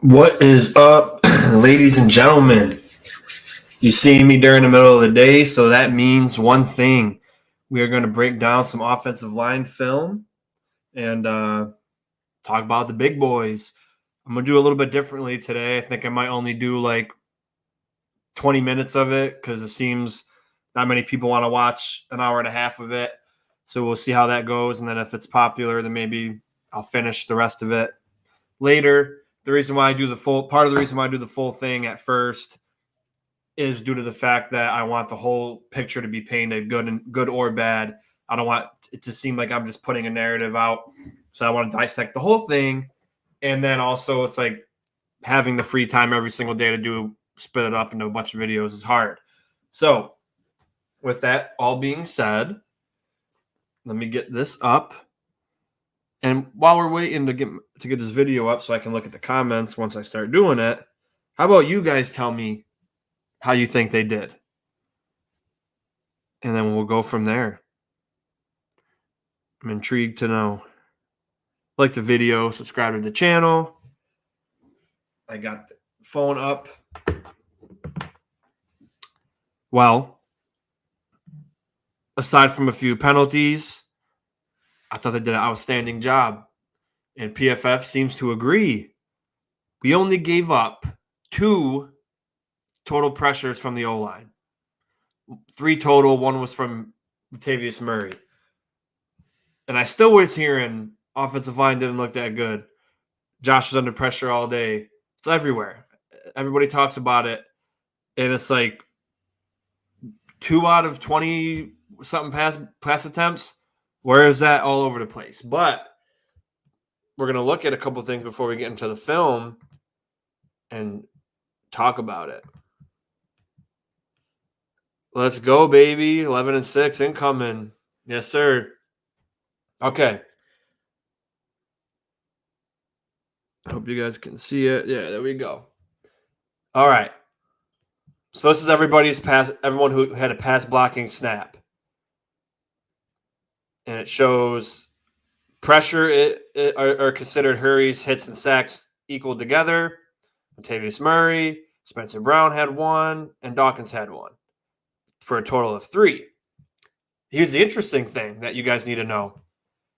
What is up, ladies and gentlemen? You see me during the middle of the day, so that means one thing. We are going to break down some offensive line film and talk about the big boys. I'm going to do a little bit differently today. I think I might only do like 20 minutes of it because it seems not many people want to watch an hour and a half of it. So we'll see how that goes. And then if it's popular, then maybe I'll finish the rest of it later. The reason why I do the full thing at first is due to the fact that I want the whole picture to be painted, good or bad. I don't want it to seem like I'm just putting a narrative out. So I want to dissect the whole thing. And then also it's like having the free time every single day to split it up into a bunch of videos is hard. So with that all being said, let me get this up. And while we're waiting to get this video up so I can look at the comments once I start doing it, how about you guys tell me how you think they did? And then we'll go from there. I'm intrigued to know. Like the video, subscribe to the channel. I got the phone up. Well, aside from a few penalties, I thought they did an outstanding job. And PFF seems to agree. We only gave up 2 total pressures from the O-line. 3 total. 1 was from Latavius Murray. And I still was hearing offensive line didn't look that good. Josh was under pressure all day. It's everywhere. Everybody talks about it. And it's like 2 out of 20-something pass attempts. Where is that all over the place? But we're going to look at a couple things before we get into the film and talk about it. Let's go, baby. 11-6 incoming. Yes, sir. Okay. I hope you guys can see it. Yeah, there we go. All right. So this is everyone who had a pass blocking snap. And it shows pressure are considered hurries, hits, and sacks equal together. Latavius Murray, Spencer Brown had 1, and Dawkins had 1 for a total of 3. Here's the interesting thing that you guys need to know.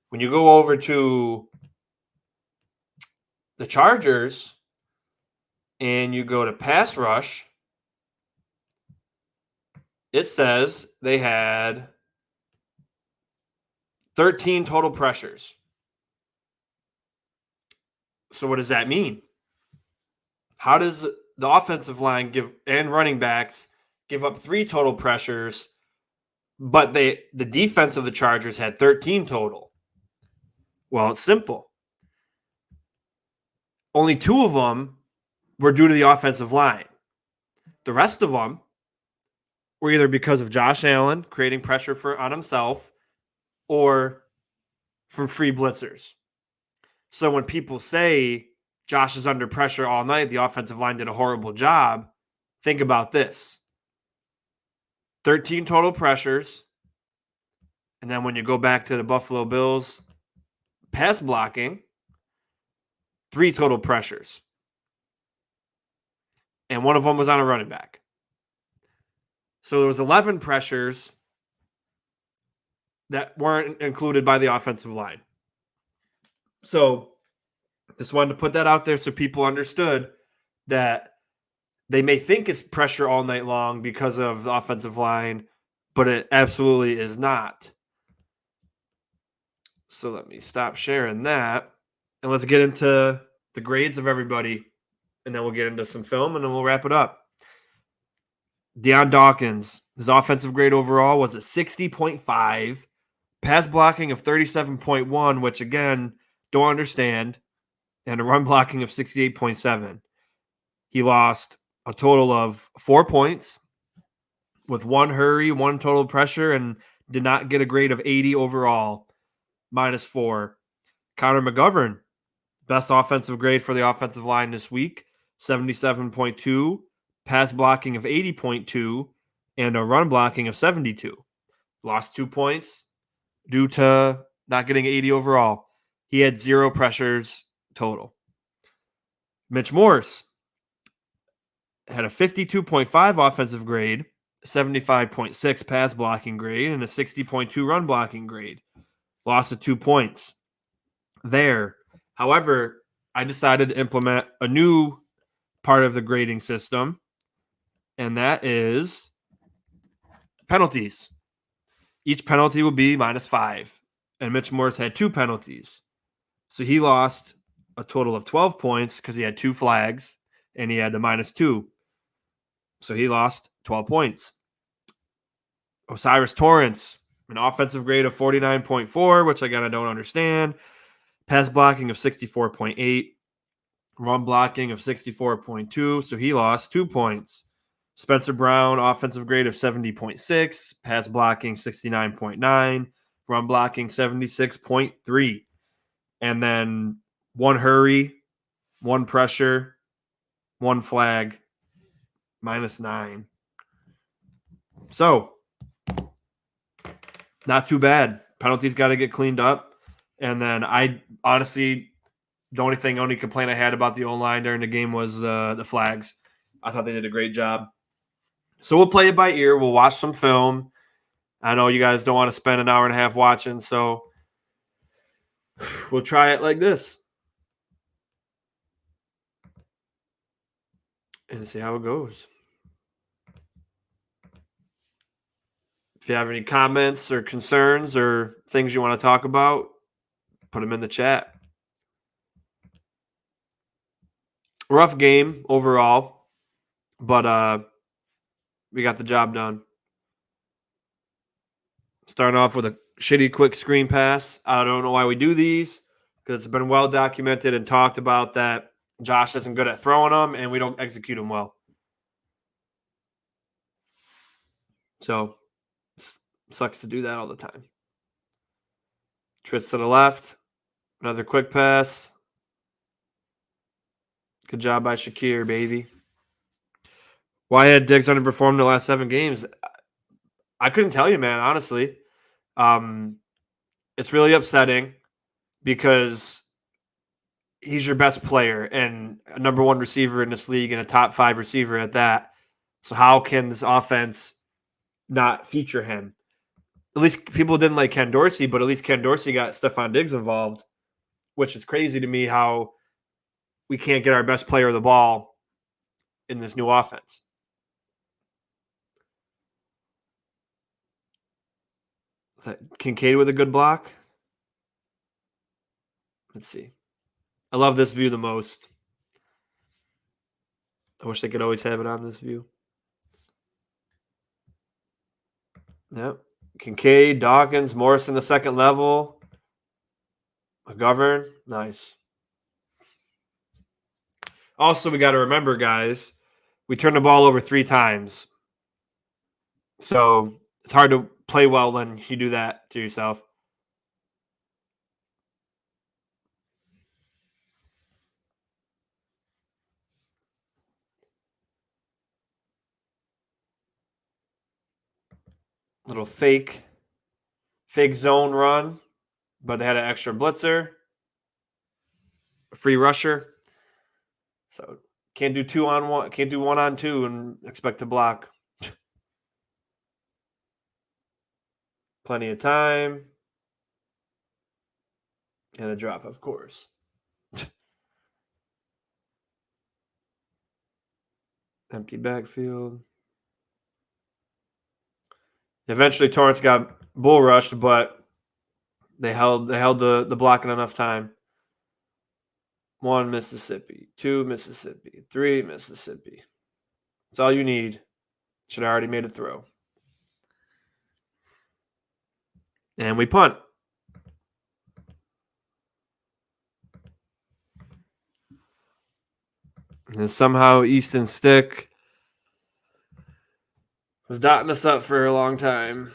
When you go over to the Chargers and you go to pass rush, it says they had 13 total pressures. So what does that mean? How does the offensive line and running backs give up 3 total pressures, but the defense of the Chargers had 13 total? Well, it's simple. Only 2 of them were due to the offensive line. The rest of them were either because of Josh Allen creating pressure on himself or from free blitzers. So when people say Josh is under pressure all night, the offensive line did a horrible job, think about this. 13 total pressures. And then when you go back to the Buffalo Bills pass blocking, 3 total pressures. And one of them was on a running back. So there was 11 pressures that weren't included by the offensive line. So just wanted to put that out there so people understood that they may think it's pressure all night long because of the offensive line, but it absolutely is not. So let me stop sharing that. And let's get into the grades of everybody. And then we'll get into some film and then we'll wrap it up. Deion Dawkins, his offensive grade overall was a 60.5. Pass blocking of 37.1, which again, don't understand. And a run blocking of 68.7. He lost a total of 4 points with 1 hurry, 1 total pressure, and did not get a grade of 80 overall, -4. Connor McGovern, best offensive grade for the offensive line this week, 77.2, pass blocking of 80.2, and a run blocking of 72. Lost 2 points due to not getting 80 overall. He had 0 pressures total. Mitch Morse had a 52.5 offensive grade, 75.6 pass blocking grade, and a 60.2 run blocking grade. Loss of 2 points there. However, I decided to implement a new part of the grading system, and that is penalties. Each penalty will be -5, and Mitch Morse had 2 penalties. So he lost a total of 12 points because he had 2 flags, and he had the -2. So he lost 12 points. Osiris Torrance, an offensive grade of 49.4, which again I don't understand. Pass blocking of 64.8. Run blocking of 64.2. So he lost 2 points. Spencer Brown, offensive grade of 70.6. Pass blocking 69.9. Run blocking 76.3. And then 1 hurry, 1 pressure, 1 flag, -9. So, not too bad. Penalties got to get cleaned up. And then I honestly, the only complaint I had about the O-line during the game was the flags. I thought they did a great job. So we'll play it by ear. We'll watch some film. I know you guys don't want to spend an hour and a half watching, so we'll try it like this and see how it goes. If you have any comments or concerns or things you want to talk about, put them in the chat. Rough game overall, but we got the job done. Starting off with a shitty quick screen pass. I don't know why we do these because it's been well documented and talked about that Josh isn't good at throwing them and we don't execute them well. So sucks to do that all the time. Tritz to the left. Another quick pass. Good job by Shakir, baby. Why had Diggs underperformed the last 7 games? I couldn't tell you, man, honestly. It's really upsetting because he's your best player and a number 1 receiver in this league and a top 5 receiver at that. So how can this offense not feature him? At least people didn't like Ken Dorsey, but at least Ken Dorsey got Stephon Diggs involved, which is crazy to me how we can't get our best player the ball in this new offense. Kincaid with a good block. Let's see. I love this view the most. I wish they could always have it on this view. Yep. Kincaid, Dawkins, Morrison, the second level. McGovern. Nice. Also, we got to remember, guys, we turned the ball over 3 times. So it's hard to play well when you do that to yourself. Little fake zone run, but they had an extra blitzer, a free rusher. So can't do 2-on-1, can't do 1-on-2 and expect to block. Plenty of time. And a drop, of course. Empty backfield. Eventually Torrance got bull rushed, but they held the blocking enough time. 1 Mississippi, 2 Mississippi, 3 Mississippi. That's all you need. Should have already made a throw. And we punt. And somehow Easton Stick was dotting us up for a long time.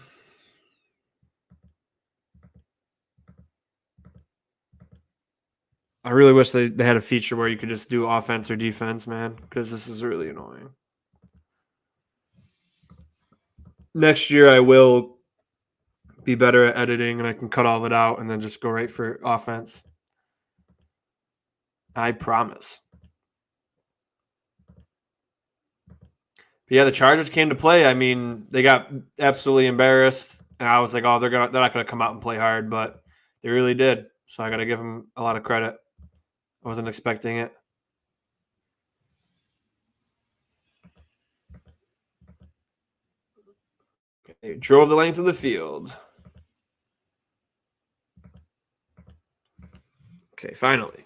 I really wish they had a feature where you could just do offense or defense, man, because this is really annoying. Next year I will be better at editing and I can cut all of it out and then just go right for offense. I promise. Yeah, the Chargers came to play. I mean, they got absolutely embarrassed, and I was like, "Oh, they're not gonna come out and play hard," but they really did. So I got to give them a lot of credit. I wasn't expecting it. They drove the length of the field. Okay, finally.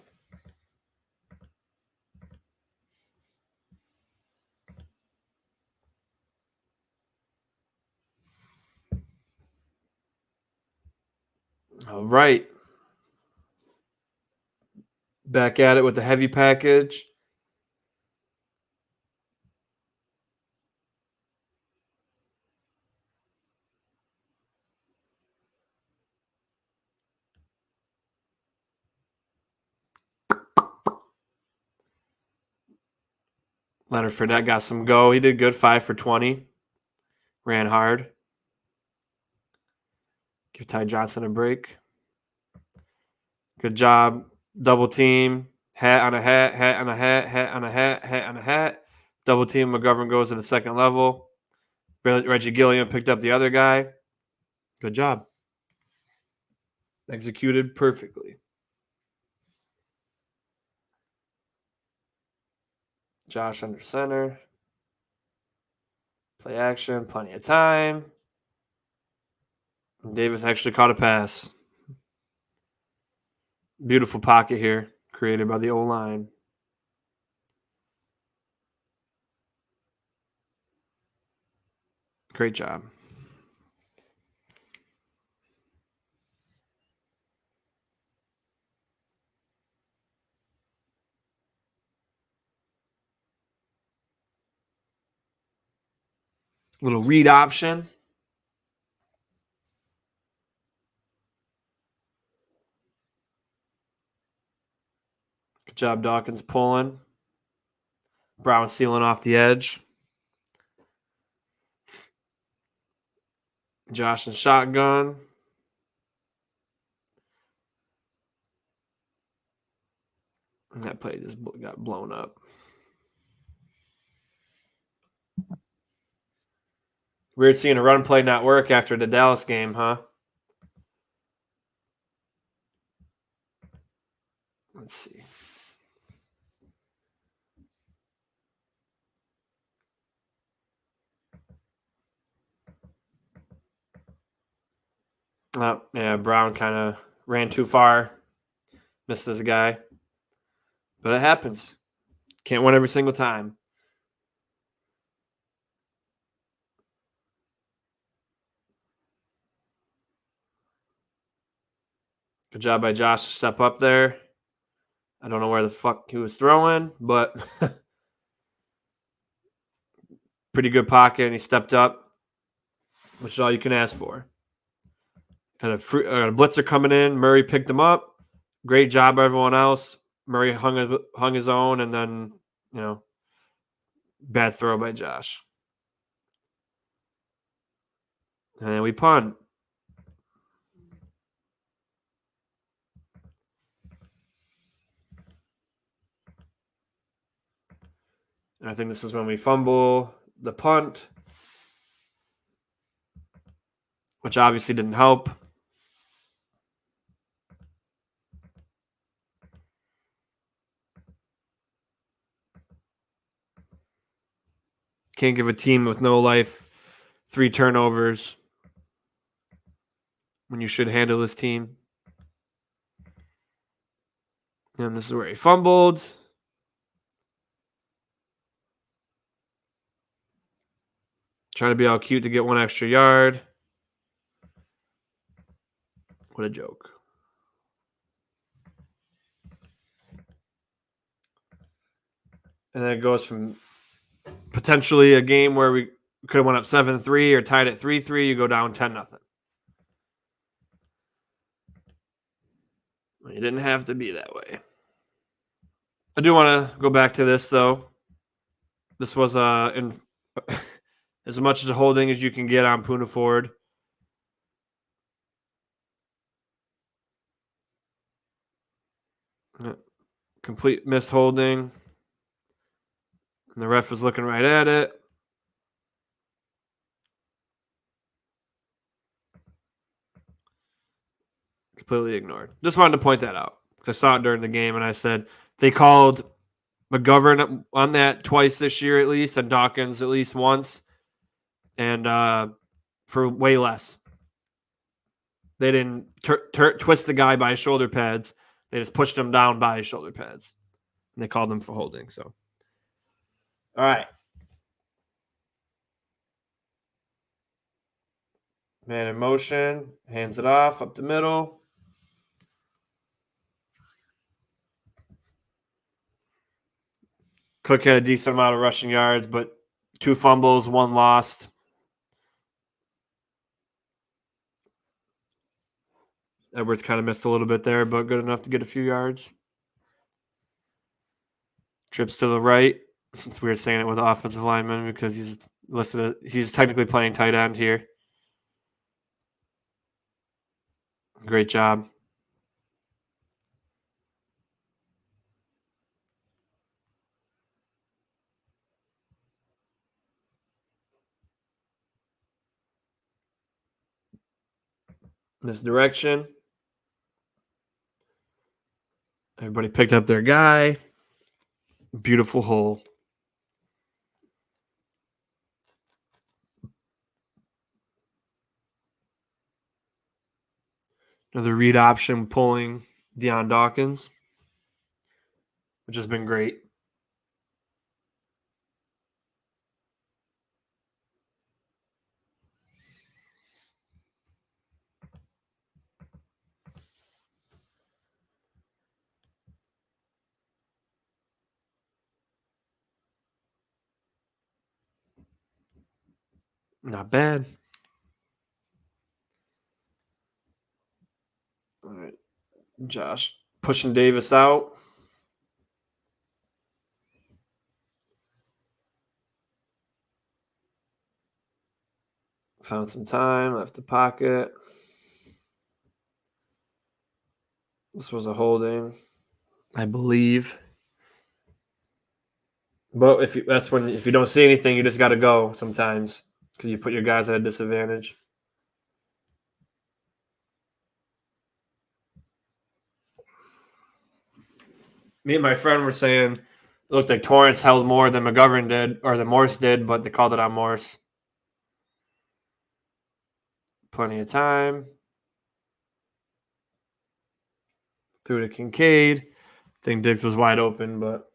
All right. Back at it with the heavy package. Leonard Fournette got some go. He did good, 5 for 20. Ran hard. Give Ty Johnson a break. Good job. Double team. Hat on a hat, hat on a hat, hat on a hat, hat on a hat. Double team. McGovern goes to the second level. Reggie Gilliam picked up the other guy. Good job. Executed perfectly. Josh under center. Play action. Plenty of time. Davis actually caught a pass. Beautiful pocket here created by the O-line. Great job. Little read option. Good job, Dawkins pulling. Brown sealing off the edge. Josh in shotgun. And that play just got blown up. Weird seeing a run play not work after the Dallas game, huh? Let's see. Oh, yeah, Brown kind of ran too far. Missed this guy. But it happens. Can't win every single time. Good job by Josh to step up there. I don't know where the fuck he was throwing, but pretty good pocket, and he stepped up, which is all you can ask for. Got a blitzer coming in. Murray picked him up. Great job by everyone else. Murray hung his own, and then, bad throw by Josh. And then we punt. And I think this is when we fumble the punt, which obviously didn't help. Can't give a team with no life 3 turnovers when you should handle this team. And this is where he fumbled. Trying to be all cute to get 1 extra yard. What a joke. And then it goes from potentially a game where we could have went up 7-3 or tied at 3-3. You go down 10-0. You didn't have to be that way. I do want to go back to this, though. This was as much as a holding as you can get on Poona Ford. Complete missed holding. And the ref was looking right at it. Completely ignored. Just wanted to point that out because I saw it during the game and I said they called McGovern on that twice this year at least, and Dawkins at least once, and for way less. They didn't twist the guy by his shoulder pads. They just pushed him down by his shoulder pads. And they called him for holding. So, all right. Man in motion. Hands it off up the middle. Cook had a decent amount of rushing yards, but 2 fumbles, 1 lost. Edwards kind of missed a little bit there, but good enough to get a few yards. Trips to the right. It's weird saying it with offensive lineman because he's technically playing tight end here. Great job. Misdirection. Everybody picked up their guy. Beautiful hole. Another read option pulling Deion Dawkins, which has been great. Not bad. All right. Josh pushing Davis out. Found some time, left the pocket. This was a holding, I believe. But if you don't see anything, you just got to go sometimes because you put your guys at a disadvantage. Me and my friend were saying it looked like Torrance held more than McGovern did, or than Morse did, but they called it on Morse. Plenty of time. Threw to Kincaid. I think Diggs was wide open, but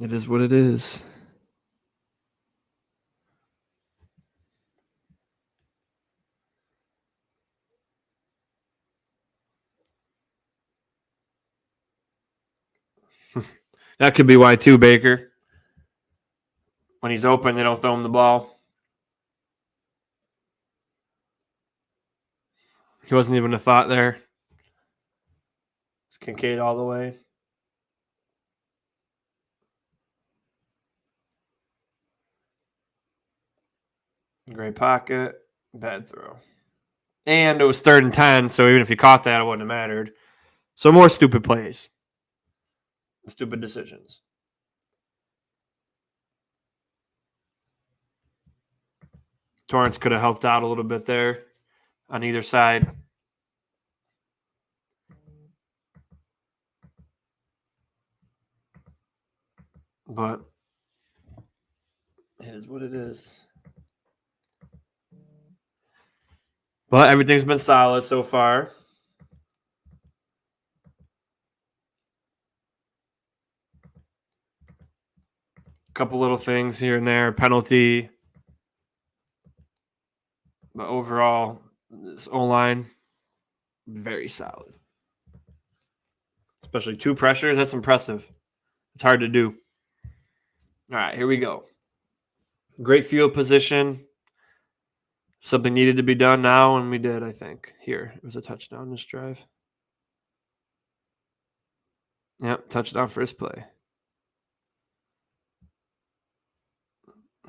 it is what it is. That could be why too, Baker. When he's open, they don't throw him the ball. He wasn't even a thought there. It's Kincaid all the way. Great pocket. Bad throw. And it was 3rd and 10, so even if you caught that, it wouldn't have mattered. So more stupid plays. Stupid decisions. Torrance could have helped out a little bit there on either side. But it is what it is. But everything's been solid so far. Couple little things here and there, penalty. But overall, this O-line, very solid. Especially 2 pressures, that's impressive. It's hard to do. All right, here we go. Great field position. Something needed to be done now, and we did, I think. Here, it was a touchdown this drive. Yep, touchdown first play.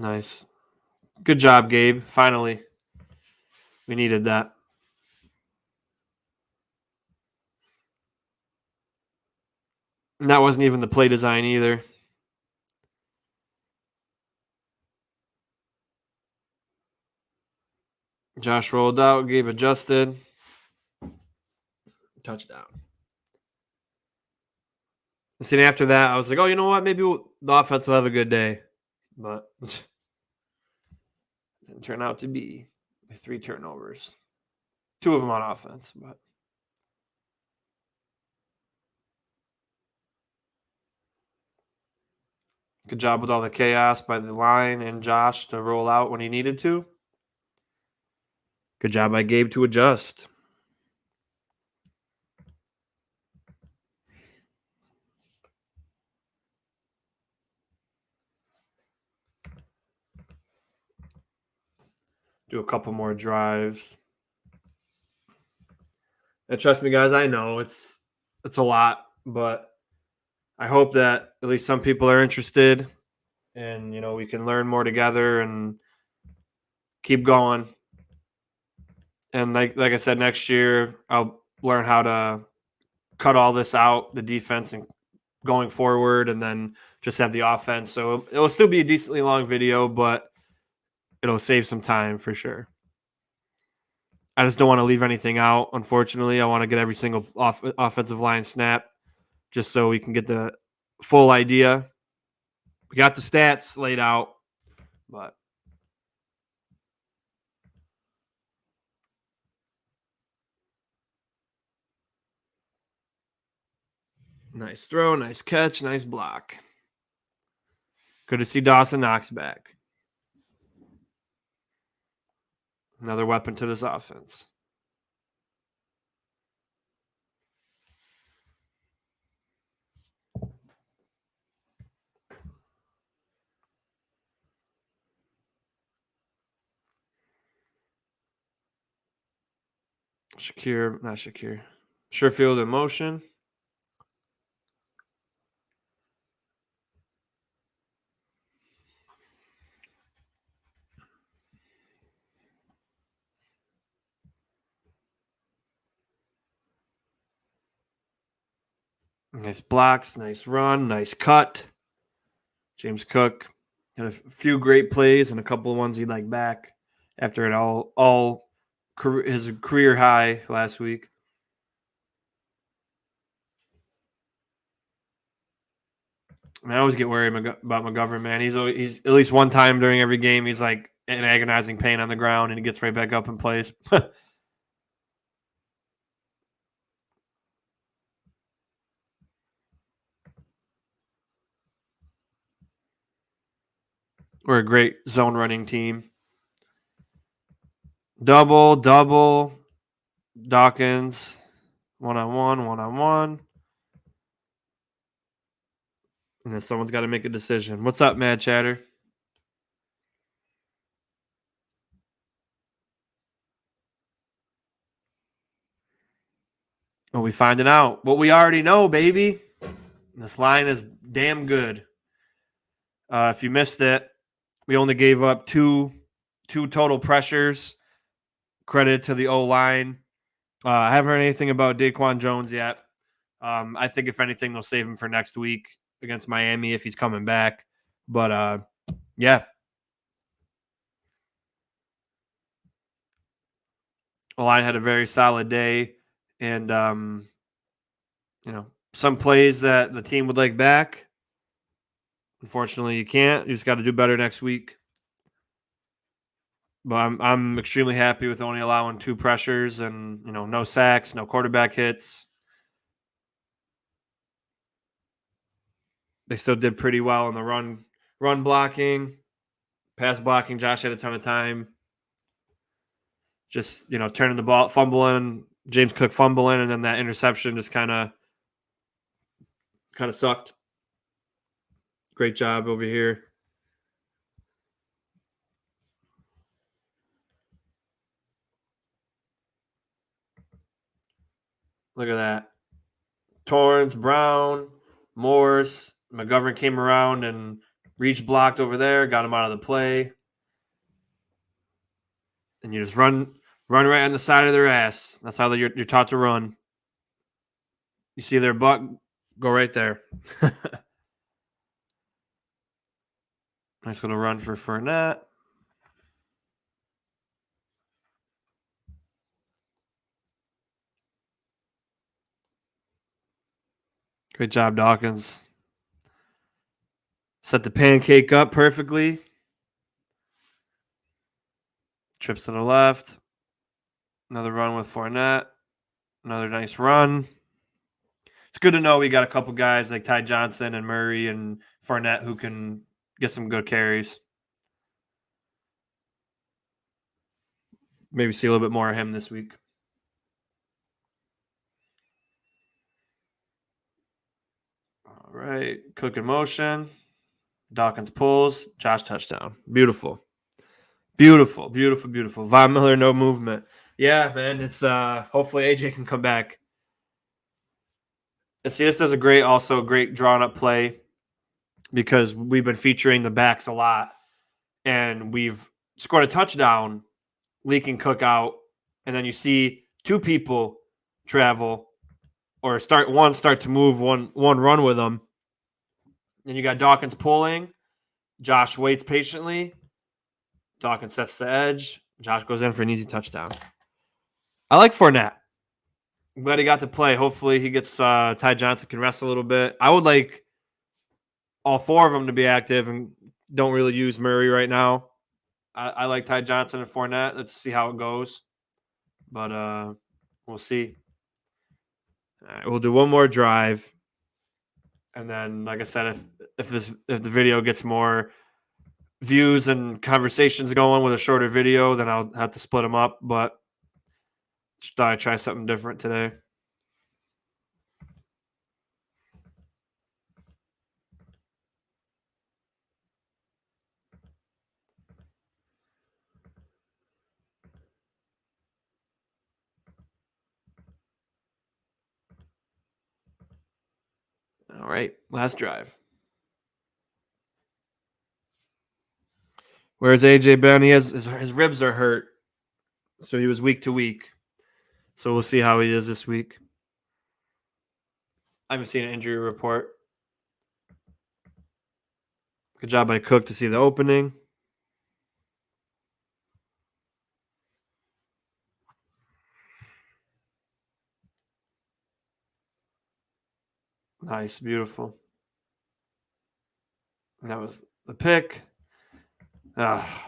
Nice. Good job, Gabe. Finally. We needed that. And that wasn't even the play design either. Josh rolled out, Gabe adjusted. Touchdown. And see, after that, I was like, oh, you know what? Maybe the offense will have a good day. But didn't turn out to be 3 turnovers. 2 of them on offense. But good job with all the chaos by the line and Josh to roll out when he needed to. Good job by Gabe to adjust. Do a couple more drives. And trust me, guys, I know it's a lot, but I hope that at least some people are interested, and we can learn more together and keep going. And like I said, next year I'll learn how to cut all this out, the defense and going forward, and then just have the offense. So it will still be a decently long video, but it'll save some time for sure. I just don't want to leave anything out. Unfortunately, I want to get every single offensive line snap just so we can get the full idea. We got the stats laid out, but nice throw, nice catch, nice block. Good to see Dawson Knox back. Another weapon to this offense. Sherfield in motion. Nice blocks, nice run, nice cut. James Cook had a few great plays and a couple of ones he'd like back after it all his career high last week. I always get worried about McGovern, man. He's at least one time during every game, he's like in agonizing pain on the ground, and he gets right back up and plays. We're a great zone running team. Double, Dawkins, one-on-one. And then someone's got to make a decision. What's up, Mad Chatter? Well, we finding out what we already know, baby. This line is damn good. If you missed it, we only gave up two total pressures. Credit to the O-line. I haven't heard anything about Daquan Jones yet. I think if anything, they'll save him for next week against Miami if he's coming back. But yeah. O-line had a very solid day. And, some plays that the team would like back. Unfortunately, you can't. You just got to do better next week. But I'm extremely happy with only allowing 2 pressures and, no sacks, no quarterback hits. They still did pretty well in the run blocking, pass blocking. Josh had a ton of time. Just, turning the ball, fumbling, James Cook fumbling, and then that interception just kind of sucked. Great job over here. Look at that. Torrance, Brown, Morse, McGovern came around and reached blocked over there, got him out of the play. And you just run right on the side of their ass. That's how you're taught to run. You see their butt, go right there. Nice little run for Fournette. Great job, Dawkins. Set the pancake up perfectly. Trips to the left. Another run with Fournette. Another nice run. It's good to know we got a couple guys like Ty Johnson and Murray and Fournette who can get some good carries. Maybe see a little bit more of him this week. All right. Cook in motion. Dawkins pulls. Josh touchdown. Beautiful. Beautiful. Beautiful. Beautiful. Von Miller, no movement. Yeah, man. It's hopefully AJ can come back. And see, this is a great drawn up play because we've been featuring the backs a lot. And we've scored a touchdown, leaking Cook out, and then you see two people travel or start to move, one run with them. Then you got Dawkins pulling. Josh waits patiently. Dawkins sets the edge. Josh goes in for an easy touchdown. I like Fournette. I'm glad he got to play. Hopefully he gets Ty Johnson can rest a little bit. I would like all four of them to be active and don't really use Murray right now. I like Ty Johnson and Fournette. Let's see how it goes. But we'll see. All right, we'll do one more drive. And then, like I said, if the video gets more views and conversations going with a shorter video, then I'll have to split them up. But just thought I'd try something different today. All right, last drive. Where's AJ been? He has his ribs are hurt, so he was week to week. So we'll see how he is this week. I haven't seen an injury report. Good job by Cook to see the opening. Nice, beautiful. And that was the pick.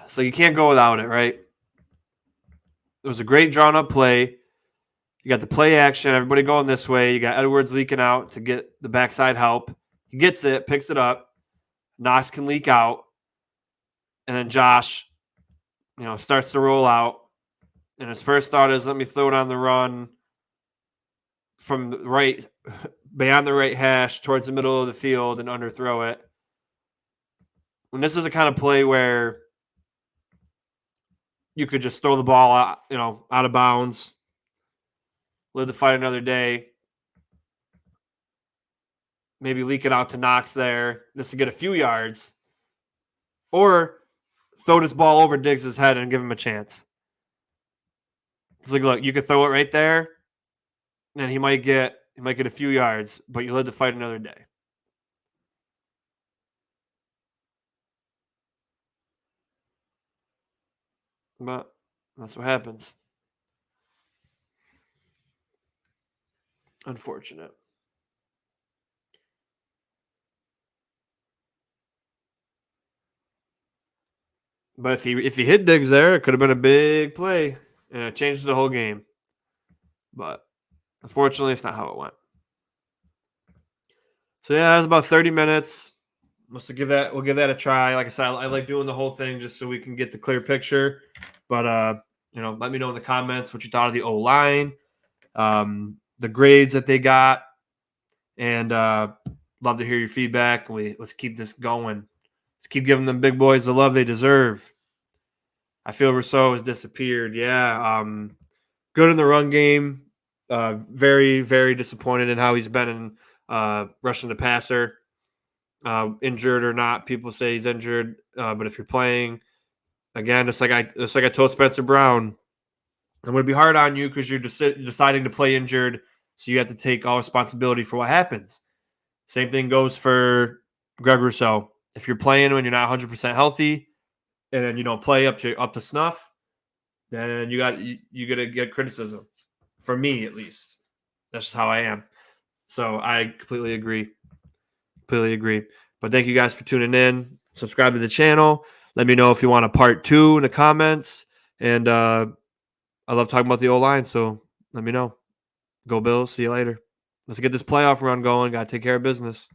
So you can't go without it, right? It was a great drawn-up play. You got the play action, everybody going this way. You got Edwards leaking out to get the backside help. He gets it, picks it up. Knox can leak out. And then Josh, starts to roll out. And his first thought is, let me throw it on the run from the right, beyond the right hash towards the middle of the field and underthrow it. When this is a kind of play where you could just throw the ball out, out of bounds, live to fight another day, maybe leak it out to Knox there just to get a few yards, or throw this ball over Diggs' head and give him a chance. It's like, look, you could throw it right there, and he might get a few yards, but you live to fight another day. But that's what happens. Unfortunate. But if he hit Diggs there, it could have been a big play, and it changed the whole game. But unfortunately, it's not how it went. So yeah, that was about 30 minutes. We'll give that a try. Like I said, I like doing the whole thing just so we can get the clear picture. But let me know in the comments what you thought of the O-line, the grades that they got, and love to hear your feedback. Let's keep this going. Let's keep giving them big boys the love they deserve. I feel Rousseau has disappeared. Yeah, good in the run game. Very, very disappointed in how he's been in rushing the passer. Injured or not, people say he's injured. But if you're playing, again, just like I told Spencer Brown, I'm going to be hard on you because you're deciding to play injured, so you have to take all responsibility for what happens. Same thing goes for Greg Rousseau. If you're playing when you're not 100% healthy, and then you don't play up to snuff, then you got to get criticism. For me, at least, that's just how I am. So I completely agree. Completely agree. But thank you guys for tuning in. Subscribe to the channel. Let me know if you want a part 2 in the comments. And I love talking about the O-line, so let me know. Go Bills. See you later. Let's get this playoff run going. Got to take care of business.